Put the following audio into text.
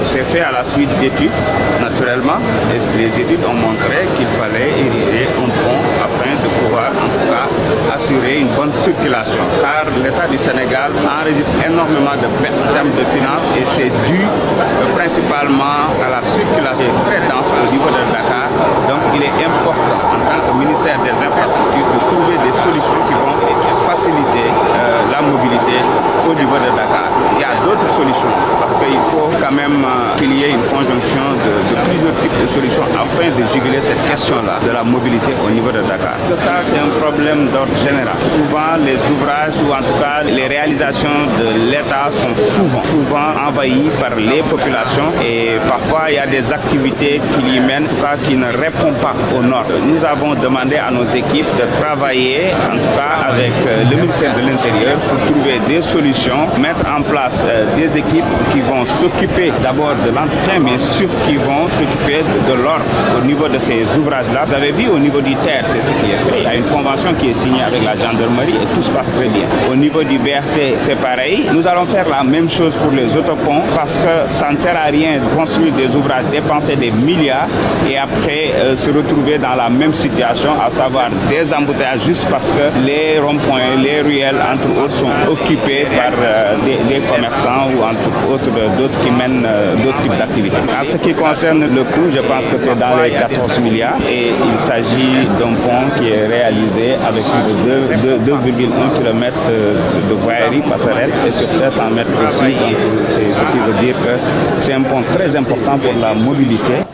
C'est fait à la suite d'études, naturellement. Et les études ont montré qu'il fallait ériger un pont afin de pouvoir, en tout cas, assurer une bonne circulation. Car l'État du Sénégal enregistre énormément de pertes en termes de finances et c'est dû principalement à la circulation très dense au niveau de Dakar. Donc il est important en tant que ministère des Infrastructures de trouver des solutions qui vont faciliter la mobilité au niveau de Dakar. Il y a d'autres solutions parce qu'il faut quand même qu'il y ait une conjonction de plusieurs types de solutions afin de juguler cette question-là de la mobilité au niveau de Dakar. Parce que ça, c'est un problème d'ordre général. Souvent, les ouvrages ou en tout cas les réalisations de l'État sont souvent envahies par les populations et parfois il y a des activités qui y mènent, en tout cas qui ne répondent pas aux normes. Nous avons demandé à nos équipes de travailler en tout cas avec le ministère de l'Intérieur pour trouver des solutions, mettre en place des équipes qui vont s'occuper d'abord de l'entretien, mais surtout qui vont s'occuper de l'ordre au niveau de ces ouvrages-là. Vous avez vu au niveau du TER, c'est ce qui est fait. Il y a une convention qui est signée avec la gendarmerie et tout se passe très bien. Au niveau du BRT, c'est pareil. Nous allons faire la même chose pour les autoponts parce que ça ne sert à rien de construire des ouvrages, dépenser des milliards et après se retrouver dans la même situation, à savoir des embouteillages juste parce que les ronds-points, les ruelles, entre autres, sont occupés par des commerçants ou entre autres d'autres qui mènent d'autres types d'activités. En ce qui concerne le coût, je pense que c'est dans les 14 milliards et il s'agit d'un pont qui est réalisé avec plus de 2,1 km de voirie passerelle et sur 500 mètres aussi. C'est ce qui veut dire que c'est un pont très important pour la mobilité.